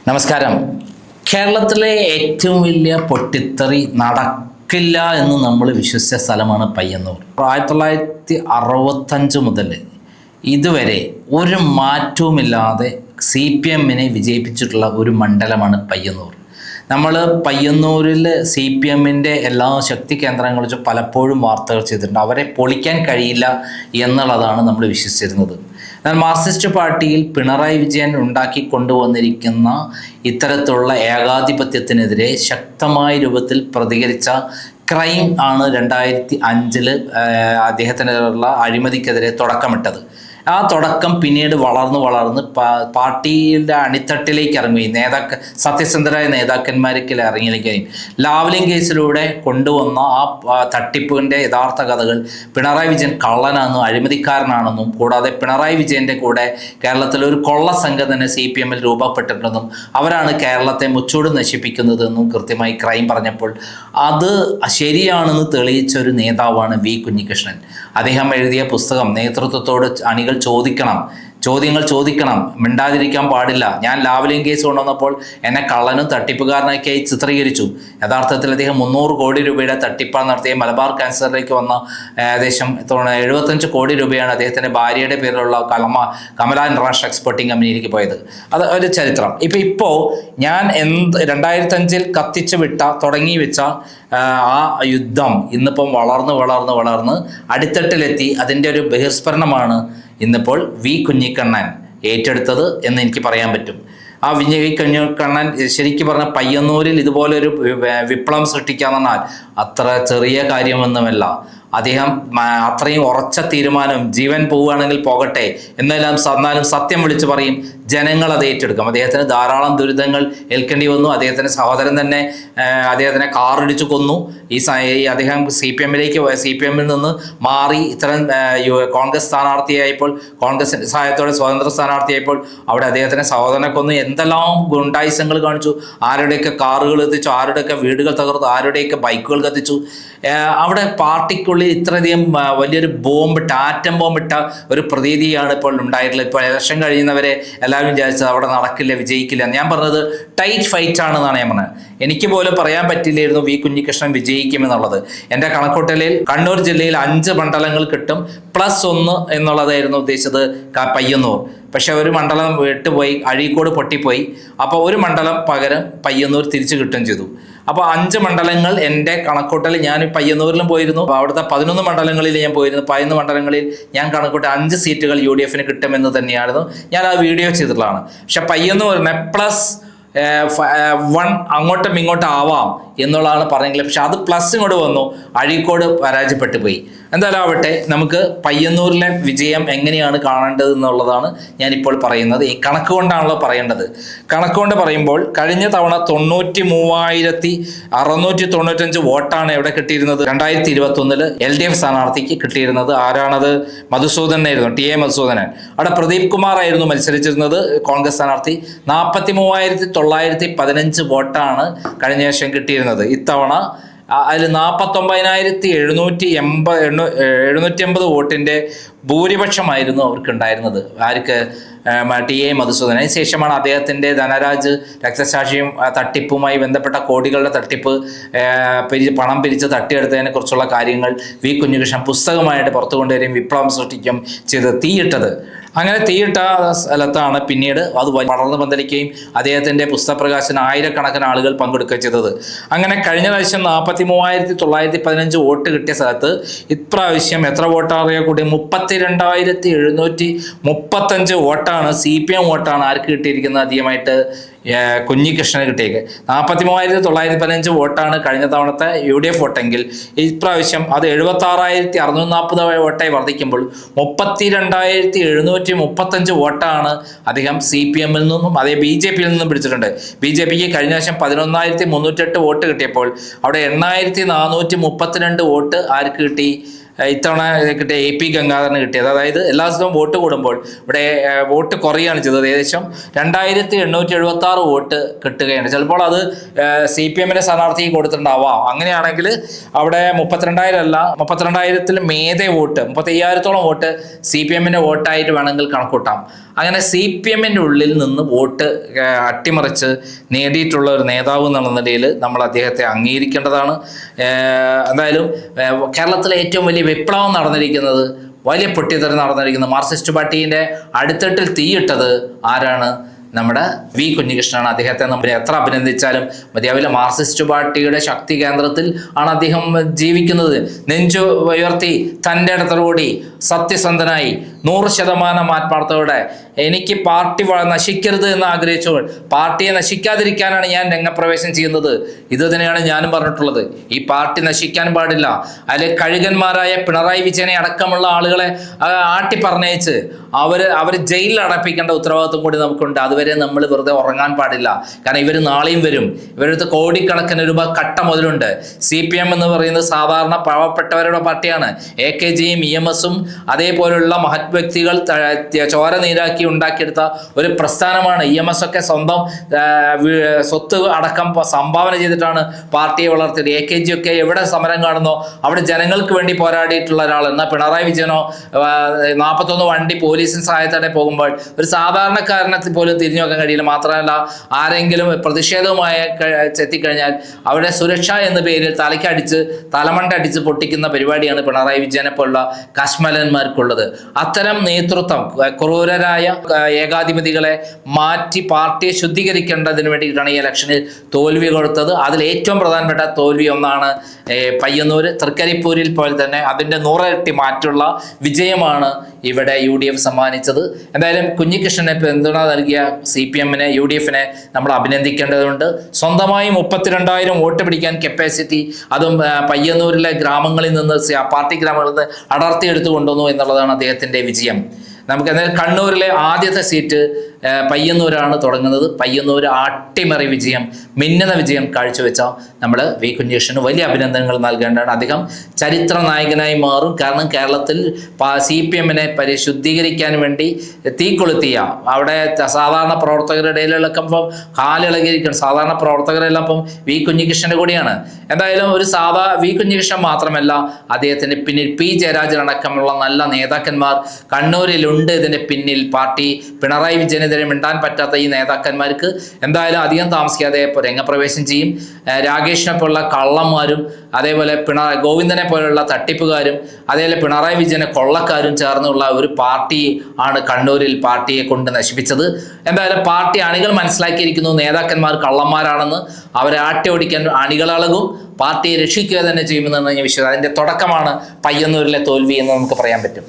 നമസ്കാരം. കേരളത്തിലെ ഏറ്റവും വലിയ പൊട്ടിത്തെറി നടക്കില്ല എന്ന് നമ്മൾ വിശ്വസിച്ച സ്ഥലമാണ് പയ്യന്നൂർ. 1965 മുതൽ ഇതുവരെ ഒരു മാറ്റവുമില്ലാതെ CPM-നെ വിജയിപ്പിച്ചിട്ടുള്ള ഒരു മണ്ഡലമാണ് പയ്യന്നൂർ. നമ്മൾ പയ്യന്നൂരിൽ CPM-ൻ്റെ എല്ലാ ശക്തി കേന്ദ്രങ്ങളെക്കുറിച്ച് പലപ്പോഴും വാർത്തകൾ ചെയ്തിട്ടുണ്ട്. അവരെ പൊളിക്കാൻ കഴിയില്ല എന്നുള്ളതാണ് നമ്മൾ വിശ്വസിച്ചിരുന്നത്. എന്നാൽ മാർക്സിസ്റ്റ് പാർട്ടിയിൽ പിണറായി വിജയൻ ഉണ്ടാക്കി കൊണ്ടുവന്നിരിക്കുന്ന ഇത്തരത്തിലുള്ള ഏകാധിപത്യത്തിനെതിരെ ശക്തമായ രൂപത്തിൽ പ്രതികരിച്ച ക്രൈം ആണ് 2005 അദ്ദേഹത്തിനുള്ള അഴിമതിക്കെതിരെ തുടക്കമിട്ടത്. ആ തുടക്കം പിന്നീട് വളർന്ന് പാർട്ടിയുടെ അടിത്തട്ടിലേക്ക് ഇറങ്ങുകയും സത്യസന്ധരായ നേതാക്കന്മാർക്ക് ഇറങ്ങിയിരിക്കുകയും ലാവ്ലിൻ കേസിലൂടെ കൊണ്ടുവന്ന ആ തട്ടിപ്പിൻ്റെ യഥാർത്ഥ കഥകൾ പിണറായി വിജയൻ കള്ളനാണെന്നും അഴിമതിക്കാരനാണെന്നും കൂടാതെ പിണറായി വിജയൻ്റെ കൂടെ കേരളത്തിൽ ഒരു കൊള്ള സംഘം തന്നെ CPM-ൽ രൂപപ്പെട്ടിട്ടുണ്ടെന്നും അവരാണ് കേരളത്തെ മുച്ചൂട് നശിപ്പിക്കുന്നതെന്നും കൃത്യമായി ക്രൈം പറഞ്ഞപ്പോൾ അത് ശരിയാണെന്ന് തെളിയിച്ച ഒരു നേതാവാണ് V. കുഞ്ഞികൃഷ്ണൻ. അദ്ദേഹം എഴുതിയ പുസ്തകം നേതൃത്വത്തോട് അണികൾ ചോദ്യങ്ങൾ ചോദിക്കണം, മിണ്ടാതിരിക്കാൻ പാടില്ല. ഞാൻ ലാവ്ലിൻ കേസ് കൊണ്ടുവന്നപ്പോൾ എന്നെ കള്ളനും തട്ടിപ്പുകാരനൊക്കെയായി ചിത്രീകരിച്ചു. യഥാർത്ഥത്തിൽ അദ്ദേഹം 300 കോടി രൂപയുടെ തട്ടിപ്പാണ് നടത്തിയ മലബാർ ക്യാൻസറിലേക്ക് വന്ന ഏകദേശം 75 കോടി രൂപയാണ് അദ്ദേഹത്തിൻ്റെ ഭാര്യയുടെ പേരിലുള്ള കമല ഇൻ്റർനാഷണൽ എക്സ്പോർട്ടിംഗ് കമ്പനിയിലേക്ക് പോയത്. അത് ഒരു ചരിത്രം. ഇപ്പോൾ ഞാൻ 2005 തുടങ്ങി വെച്ച ആ യുദ്ധം ഇന്നിപ്പം വളർന്ന് അടിത്തട്ടിലെത്തി. അതിൻ്റെ ഒരു ബഹിസ്ഫുരണമാണ് ഇന്നിപ്പോൾ V. കുഞ്ഞിക്കണ്ണൻ ഏറ്റെടുത്തത് എന്ന് എനിക്ക് പറയാൻ പറ്റും. ആ V. കുഞ്ഞിക്കണ്ണൻ ശരിക്കും പറഞ്ഞാൽ പയ്യന്നൂരിൽ ഇതുപോലൊരു വിപ്ലവം സൃഷ്ടിക്കുക എന്നാൽ അത്ര ചെറിയ കാര്യമൊന്നുമല്ല. അദ്ദേഹം അത്രയും ഉറച്ച തീരുമാനം, ജീവൻ പോവുകയാണെങ്കിൽ പോകട്ടെ എന്നാലും സത്യം വിളിച്ചു പറയും, ജനങ്ങൾ അത് ഏറ്റെടുക്കും. അദ്ദേഹത്തിന് ധാരാളം ദുരിതങ്ങൾ ഏൽക്കേണ്ടി വന്നു. അദ്ദേഹത്തിൻ്റെ സഹോദരൻ തന്നെ അദ്ദേഹത്തിനെ കാറിടിച്ചു കൊന്നു. അദ്ദേഹം CPM-ൽ നിന്ന് മാറി ഇത്തരം കോൺഗ്രസ് സ്ഥാനാർത്ഥിയായപ്പോൾ, കോൺഗ്രസ് സഹായത്തോടെ സ്വതന്ത്ര സ്ഥാനാർത്ഥിയായപ്പോൾ അവിടെ അദ്ദേഹത്തിൻ്റെ സഹോദരനെ കൊന്നു. എന്തെല്ലാം ഗുണ്ടായുസങ്ങൾ കാണിച്ചു, ആരുടെയൊക്കെ കാറുകൾ എത്തിച്ചു, ആരുടെയൊക്കെ വീടുകൾ തകർത്തു, ആരുടെയൊക്കെ ബൈക്കുകൾ കത്തിച്ചു. അവിടെ പാർട്ടിക്കുള്ളിൽ ഇത്രയധികം വലിയൊരു ആറ്റം ബോംബിട്ട ഒരു പ്രതീതിയാണ് ഇപ്പോൾ ഉണ്ടായിട്ടുള്ളത്. ഇപ്പോൾ ഇലക്ഷൻ കഴിയുന്നവരെ എല്ലാവരും വിചാരിച്ചത് അവിടെ നടക്കില്ല, വിജയിക്കില്ല. ഞാൻ പറഞ്ഞത് ടൈറ്റ് ഫൈറ്റ് ആണെന്നാണ് ഞാൻ പറഞ്ഞത്. എനിക്ക് പോലും പറയാൻ പറ്റില്ലായിരുന്നു V. കുഞ്ഞികൃഷ്ണൻ വിജയിക്കുമെന്നുള്ളത്. എൻ്റെ കണക്കൂട്ടലിൽ കണ്ണൂർ ജില്ലയിൽ 5 മണ്ഡലങ്ങൾ കിട്ടും, +1 എന്നുള്ളതായിരുന്നു ഉദ്ദേശിച്ചത് പയ്യന്നൂർ. പക്ഷെ ഒരു മണ്ഡലം വിട്ടുപോയി, അഴീക്കോട് പൊട്ടിപ്പോയി. അപ്പോൾ ഒരു മണ്ഡലം പകരം പയ്യന്നൂർ തിരിച്ചു കിട്ടുകയും ചെയ്തു. അപ്പോൾ 5 മണ്ഡലങ്ങൾ എൻ്റെ കണക്കൂട്ടൽ. ഞാൻ പയ്യന്നൂരിലും പോയിരുന്നു. അവിടുത്തെ 11 മണ്ഡലങ്ങളിൽ ഞാൻ പോയിരുന്നു. 11 മണ്ഡലങ്ങളിൽ ഞാൻ കണക്കൂട്ട 5 സീറ്റുകൾ UDF-ന് കിട്ടുമെന്ന് തന്നെയായിരുന്നു ഞാൻ ആ വീഡിയോ ചെയ്തിട്ടുള്ളതാണ്. പക്ഷെ പയ്യന്നൂരിനെ +1 അങ്ങോട്ടും ഇങ്ങോട്ടും ആവാം എന്നുള്ളതാണ് പറഞ്ഞെങ്കിൽ, പക്ഷെ അത് പ്ലസ് ഇങ്ങോട്ട് വന്നു, അഴീക്കോട് പരാജയപ്പെട്ടു പോയി. എന്തായാലും ആവട്ടെ, നമുക്ക് പയ്യന്നൂരിലെ വിജയം എങ്ങനെയാണ് കാണേണ്ടത് എന്നുള്ളതാണ് ഞാനിപ്പോൾ പറയുന്നത്. ഈ കണക്ക് കൊണ്ടാണല്ലോ പറയേണ്ടത്. കണക്ക് കൊണ്ട് പറയുമ്പോൾ കഴിഞ്ഞ തവണ 93,695 വോട്ടാണ് എവിടെ കിട്ടിയിരുന്നത്. 2021 LDF സ്ഥാനാർത്ഥിക്ക് കിട്ടിയിരുന്നത്. ആരാണത്? മധുസൂദനായിരുന്നു, TA മധുസൂദനൻ. അവിടെ പ്രദീപ് കുമാർ ആയിരുന്നു മത്സരിച്ചിരുന്നത്, കോൺഗ്രസ് സ്ഥാനാർത്ഥി. 43,915 വോട്ടാണ് കഴിഞ്ഞ വർഷം കിട്ടിയിരുന്നത്. ഇത്തവണ അതിൽ 49,780 വോട്ടിൻ്റെ ഭൂരിപക്ഷമായിരുന്നു അവർക്കുണ്ടായിരുന്നത്. ആർക്ക്? TA മധുസൂദനൻ. അതിന് ശേഷമാണ് അദ്ദേഹത്തിൻ്റെ ധനരാജ് രക്തസാക്ഷിയും തട്ടിപ്പുമായി ബന്ധപ്പെട്ട കോടികളുടെ തട്ടിപ്പ്, പണം പിരിച്ച് തട്ടിയെടുത്തതിനെ കുറിച്ചുള്ള കാര്യങ്ങൾ V. കുഞ്ഞികൃഷ്ണൻ പുസ്തകമായിട്ട് പുറത്തു കൊണ്ടുവരികയും വിപ്ലവം സൃഷ്ടിക്കുകയും ചെയ്ത് തീയിട്ടത്. അങ്ങനെ തീയിട്ട സ്ഥലത്താണ് പിന്നീട് അത് വളർന്നു പന്തലിക്കുകയും അദ്ദേഹത്തിൻ്റെ പുസ്തകപ്രകാശനം ആയിരക്കണക്കിന് ആളുകൾ പങ്കെടുക്കുകയും ചെയ്തത്. അങ്ങനെ കഴിഞ്ഞ പ്രാവശ്യം 43,915 വോട്ട് കിട്ടിയ സ്ഥലത്ത് ഇപ്രാവശ്യം എത്ര വോട്ടാറിയാൽ കൂടി 32,735 വോട്ടാണ് CPM വോട്ടാണ് ആർക്ക് കിട്ടിയിരിക്കുന്നത്? അധികമായിട്ട് കുഞ്ഞികൃഷ്ണന് കിട്ടിയേക്ക്. 43,915 വോട്ടാണ് കഴിഞ്ഞ തവണത്തെ UDF വോട്ടെങ്കിൽ ഇപ്രാവശ്യം അത് 76,640 വോട്ടായി വർദ്ധിക്കുമ്പോൾ 32,735 വോട്ടാണ് അദ്ദേഹം CPM-ൽ നിന്നും അതേ BJP-യിൽ നിന്നും പിടിച്ചിട്ടുണ്ട്. BJP-ക്ക് കഴിഞ്ഞ വർഷം 11,308 വോട്ട് കിട്ടിയപ്പോൾ അവിടെ 8,432 വോട്ട് ആർക്ക് കിട്ടി? ഇത്തവണ കിട്ടിയ AP ഗംഗാധരന് കിട്ടിയത്. അതായത് എല്ലാ ദിവസവും വോട്ട് കൂടുമ്പോൾ ഇവിടെ വോട്ട് കുറയുകയാണ് ചെയ്തത്. ഏകദേശം 2876 വോട്ട് കിട്ടുകയാണ്. ചിലപ്പോൾ അത് CPM സ്ഥാനാർത്ഥിക്ക് കൊടുത്തിട്ടുണ്ടാവാം. അങ്ങനെയാണെങ്കിൽ അവിടെ 32,000 അല്ല, 32,000 മേതെ വോട്ട്, 35,000-ഓളം വോട്ട് CPM വോട്ടായിട്ട് വേണമെങ്കിൽ കണക്കൂട്ടാം. അങ്ങനെ CPM ഉള്ളിൽ നിന്ന് വോട്ട് അട്ടിമറിച്ച് നേടിയിട്ടുള്ള ഒരു നേതാവ് എന്നുള്ള നിലയിൽ നമ്മൾ അദ്ദേഹത്തെ അംഗീകരിക്കേണ്ടതാണ്. എന്തായാലും കേരളത്തിലെ ഏറ്റവും വലിയ വിപ്ലവം നടന്നിരിക്കുന്നത്, വലിയ പൊട്ടിത്തെറി നടന്നിരിക്കുന്നത്, മാർക്സിസ്റ്റ് പാർട്ടീൻ്റെ അടിത്തട്ടിൽ തീയിട്ടത് ആരാണ്? നമ്മുടെ V കുഞ്ഞികൃഷ്ണനാണ്. അദ്ദേഹത്തെ നമ്മൾ എത്ര അഭിനന്ദിച്ചാലും മതിയാവില്ല. മാർക്സിസ്റ്റ് പാർട്ടിയുടെ ശക്തി കേന്ദ്രത്തിൽ ആണ് അദ്ദേഹം ജീവിക്കുന്നത്. നെഞ്ചു ഉയർത്തി തൻ്റെ ഇടത്തോടുകൂടി സത്യസന്ധനായി 100% ആത്മാർത്ഥതയോടെ എനിക്ക് പാർട്ടി നശിക്കരുത് എന്ന് ആഗ്രഹിച്ചപ്പോൾ പാർട്ടിയെ നശിക്കാതിരിക്കാനാണ് ഞാൻ രംഗപ്രവേശം ചെയ്യുന്നത്. ഇത് തന്നെയാണ് ഞാനും പറഞ്ഞിട്ടുള്ളത്. ഈ പാർട്ടി നശിക്കാൻ പാടില്ല. അതിൽ കഴുകന്മാരായ പിണറായി വിജയനെ അടക്കമുള്ള ആളുകളെ ആട്ടിപ്പറഞ്ഞയച്ച് അവർ ജയിലിൽ അടപ്പിക്കേണ്ട ഉത്തരവാദിത്വം കൂടി നമുക്കുണ്ട്. അതുവരെ നമ്മൾ വെറുതെ ഉറങ്ങാൻ പാടില്ല. കാരണം ഇവർ നാളെയും വരും. ഇവരടുത്ത് കോടിക്കണക്കിന് രൂപ കട്ട മുതലുണ്ട്. CPM എന്ന് പറയുന്നത് സാധാരണ പാവപ്പെട്ടവരുടെ പാർട്ടിയാണ്. AKGയും EMSഉം അതേപോലുള്ള മഹത് വ്യക്തികൾ ചോര നീരാക്കി ഉണ്ടാക്കിയെടുത്ത ഒരു പ്രസ്ഥാനമാണ്. EMS ഒക്കെ സ്വന്തം സ്വത്ത് അടക്കം സംഭാവന ചെയ്തിട്ടാണ് പാർട്ടിയെ വളർത്തിയത്. AKG ഒക്കെ എവിടെ സമരം കാണുന്നോ അവിടെ ജനങ്ങൾക്ക് വേണ്ടി പോരാടിയിട്ടുള്ള ഒരാൾ. എന്നാൽ പിണറായി വിജയനോ 41 വണ്ടി പോലീസിന് സഹായത്തോടെ പോകുമ്പോൾ ഒരു സാധാരണക്കാരനെ പോലും തിരിഞ്ഞു നോക്കാൻ കഴിയില്ല. മാത്രമല്ല ആരെങ്കിലും പ്രതിഷേധവുമായി എത്തിക്കഴിഞ്ഞാൽ അവിടെ സുരക്ഷ എന്ന പേരിൽ തലയ്ക്കടിച്ച് തലമണ്ട അടിച്ച് പൊട്ടിക്കുന്ന പരിപാടിയാണ് പിണറായി വിജയനെ പോലുള്ള കശ്മലന്മാർക്കുള്ളത്. അത്തരം നേതൃത്വം ക്രൂരരായ ഏകാധിപതികളെ മാറ്റി പാർട്ടിയെ ശുദ്ധീകരിക്കേണ്ടതിന് വേണ്ടിയിട്ടാണ് ഈ ഇലക്ഷനിൽ തോൽവി കൊടുത്തത്. അതിൽ ഏറ്റവും പ്രധാനപ്പെട്ട തോൽവി ഒന്നാണ് പയ്യന്നൂർ തൃക്കരിപ്പൂരിൽ പോലെ തന്നെ അതിൻ്റെ 100 ഇരട്ടി മാറ്റുള്ള വിജയമാണ് ഇവിടെ UDF സമ്മാനിച്ചത്. എന്തായാലും കുഞ്ഞികൃഷ്ണനെ പിന്തുണ നൽകിയ CPM UDF നമ്മൾ അഭിനന്ദിക്കേണ്ടതുണ്ട്. സ്വന്തമായി 32,000 വോട്ട് പിടിക്കാൻ കപ്പാസിറ്റി, അതും പയ്യന്നൂരിലെ ഗ്രാമങ്ങളിൽ നിന്ന് പാർട്ടി ഗ്രാമങ്ങളിൽ നിന്ന് അടർത്തിയെടുത്തു കൊണ്ടുവന്നു എന്നുള്ളതാണ് അദ്ദേഹത്തിൻ്റെ വിജയം. നമുക്ക് എന്തായാലും കണ്ണൂരിലെ ആദ്യത്തെ സീറ്റ് പയ്യന്നൂരാണ് തുടങ്ങുന്നത്. പയ്യന്നൂർ അട്ടിമറി വിജയം, മിന്നുന്ന വിജയം കാഴ്ചവെച്ച നമ്മൾ V കുഞ്ഞികൃഷ്ണന് വലിയ അഭിനന്ദനങ്ങൾ നൽകേണ്ടതാണ്. അദ്ദേഹം ചരിത്ര നായകനായി മാറും. കാരണം കേരളത്തിൽ CPM പരിശുദ്ധീകരിക്കാൻ വേണ്ടി തീക്കൊളുത്തിയ അവിടെ സാധാരണ പ്രവർത്തകരുടെ ഇടയിലൊക്കെ ഇപ്പം കാലിളകിയിരിക്കണം. സാധാരണ പ്രവർത്തകരെല്ലാം ഇപ്പം V കുഞ്ഞികൃഷ്ണൻ്റെ കൂടിയാണ്. എന്തായാലും ഒരു V കുഞ്ഞികൃഷ്ണൻ മാത്രമല്ല, അദ്ദേഹത്തിൻ്റെ പിന്നിൽ P ജയരാജൻ അടക്കമുള്ള നല്ല നേതാക്കന്മാർ കണ്ണൂരിലുണ്ട്. ഇതിൻ്റെ പിന്നിൽ പാർട്ടി പിണറായി വിജയനെതിരെ മിണ്ടാൻ പറ്റാത്ത ഈ നേതാക്കന്മാർക്ക് എന്തായാലും അധികം താമസിക്കാതെ രംഗപ്രവേശം ചെയ്യും. രാകേഷിനെ പോലുള്ള കള്ളന്മാരും അതേപോലെ ഗോവിന്ദനെ പോലുള്ള തട്ടിപ്പുകാരും അതേപോലെ പിണറായി വിജയനെ കൊള്ളക്കാരും ചേർന്നുള്ള ഒരു പാർട്ടി ആണ് കണ്ണൂരിൽ പാർട്ടിയെ കൊണ്ട് നശിപ്പിച്ചത്. എന്തായാലും പാർട്ടി അണികൾ മനസ്സിലാക്കിയിരിക്കുന്നു നേതാക്കന്മാർ കള്ളന്മാരാണെന്ന്. അവരെ ആട്ടി ഓടിക്കാൻ അണികളളകും. പാർട്ടിയെ രക്ഷിക്കുക തന്നെ ചെയ്യുമെന്നാണ് ഞാൻ വിശ്വസിക്കുന്നത്. അതിൻ്റെ തുടക്കമാണ് പയ്യന്നൂരിലെ തോൽവി എന്ന് നമുക്ക് പറയാൻ പറ്റും.